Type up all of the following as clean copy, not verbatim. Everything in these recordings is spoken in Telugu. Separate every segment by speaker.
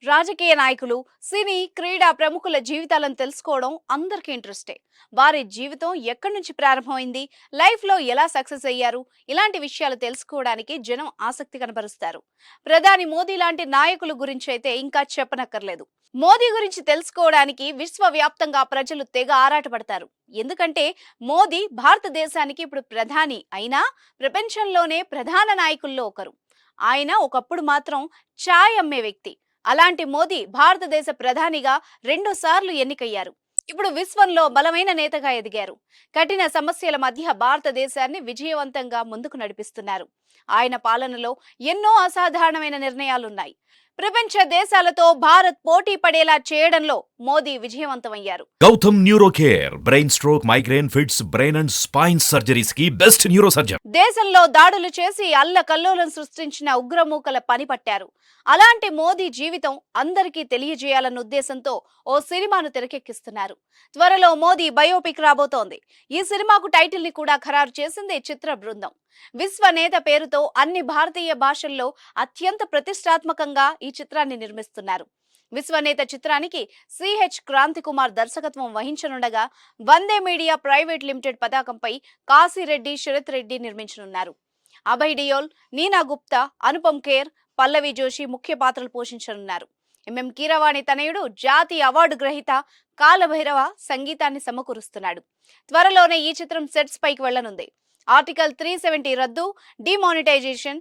Speaker 1: రాజకీయ నాయకులు, సినీ, క్రీడా ప్రముఖుల జీవితాలను తెలుసుకోవడం అందరికీ ఇంట్రెస్టే. వారి జీవితం ఎక్కడి నుంచి ప్రారంభమైంది, లైఫ్లో ఎలా సక్సెస్ అయ్యారు, ఇలాంటి విషయాలు తెలుసుకోవడానికి జనం ఆసక్తి కనబరుస్తారు. ప్రధాని మోదీ లాంటి నాయకుల గురించి అయితే ఇంకా చెప్పనక్కర్లేదు. మోదీ గురించి తెలుసుకోవడానికి విశ్వవ్యాప్తంగా ప్రజలు తెగ ఆరాటపడతారు. ఎందుకంటే మోదీ భారతదేశానికి ఇప్పుడు ప్రధాని అయినా ప్రపంచంలోనే ప్రధాన నాయకుల్లో ఒకరు. ఆయన ఒకప్పుడు మాత్రం చాయ్ అమ్మే వ్యక్తి. అలాంటి మోదీ భారతదేశ ప్రధానిగా 2 సార్లు ఎన్నికయ్యారు. ఇప్పుడు విశ్వంలో బలమైన నేతగా ఎదిగారు. కఠిన సమస్యల మధ్య భారతదేశాన్ని విజయవంతంగా ముందుకు నడిపిస్తున్నారు. ఆయన పాలనలో ఎన్నో అసాధారణమైన నిర్ణయాలున్నాయి. ప్రపంచ దేశాలతో భారత్ పోటీ పడేలా చేయడంలో మోదీ విజయవంతమయ్యారు.
Speaker 2: Gautam neuro care brain stroke, migraine, fits, brain and spine surgeries కి బెస్ట్ న్యూరో సర్జన్.
Speaker 1: దేశంలో దాడులు చేసి అల్లకల్లోలం సృష్టించిన ఉగ్రమూకల పని పట్టారు. అలాంటి మోదీ జీవితం అందరికీ తెలియజేయాలన్న ఉద్దేశంతో ఓ సినిమాను తెరకెక్కిస్తున్నారు. త్వరలో మోదీ బయోపిక్ రాబోతోంది. ఈ సినిమాకు టైటిల్ ని కూడా ఖరారు చేసింది చిత్ర బృందం. విశ్వనేత పేరుతో అన్ని భారతీయ భాషల్లో అత్యంత ప్రతిష్టాత్మకంగా ఈ చిత్రాన్ని నిర్మిస్తున్నారు. విశ్వనేత చిత్రానికి సిహెచ్ క్రాంతి కుమార్ దర్శకత్వం వహించనుండగా వందే మీడియా ప్రైవేట్ లిమిటెడ్ పతాకంపై కాశీరెడ్డి, శరత్ రెడ్డి నిర్మించనున్నారు. అభయ్ డియోల్, నీనా గుప్తా, అనుపమ్ ఖేర్, పల్లవి జోషి ముఖ్య పాత్రలు పోషించనున్నారు. ఎంఎం కీరవాణి తనయుడు జాతీయ అవార్డు గ్రహీత కాలభైరవ సంగీతాన్ని సమకూరుస్తున్నాడు. త్వరలోనే ఈ చిత్రం సెట్స్ పైకి వెళ్లనుంది. ఆర్టికల్ 370 రద్దు, డిమానిటైజేషన్,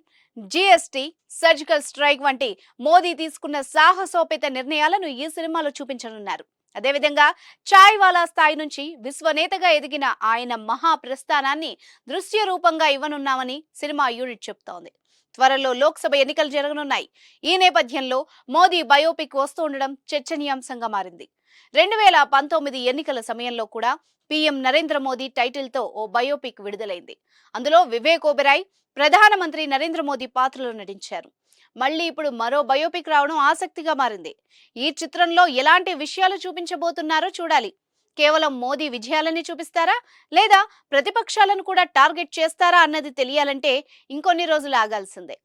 Speaker 1: జిఎస్టీ, సర్జికల్ స్ట్రైక్ వంటి మోదీ తీసుకున్న సాహసోపేత నిర్ణయాలను ఈ సినిమాలో చూపించనున్నారు. అదేవిధంగా చాయ్ వాలా స్థాయి నుంచి విశ్వనేతగా ఎదిగిన ఆయన మహా ప్రస్థానాన్ని దృశ్య రూపంగా ఇవ్వనున్నామని సినిమా యూనిట్ చెబుతోంది. త్వరలో లోక్సభ ఎన్నికలు జరగనున్నాయి. ఈ నేపథ్యంలో మోదీ బయోపిక్ వస్తూ ఉండడం చర్చనీయాంశంగా మారింది. 2019 ఎన్నికల సమయంలో కూడా పీఎం నరేంద్ర మోదీ టైటిల్ తో ఓ బయోపిక్ విడుదలైంది. అందులో వివేక్ ఓబెరాయ్ ప్రధానమంత్రి నరేంద్ర మోదీ పాత్రలో నటించారు. మళ్ళీ ఇప్పుడు మరో బయోపిక్ రావడం ఆసక్తిగా మారింది. ఈ చిత్రంలో ఎలాంటి విషయాలు చూపించబోతున్నారో చూడాలి. కేవలం మోదీ విజయాలని చూపిస్తారా, లేదా ప్రతిపక్షాలను కూడా టార్గెట్ చేస్తారా అన్నది తెలియాలంటే ఇంకొన్ని రోజులు ఆగాల్సిందే.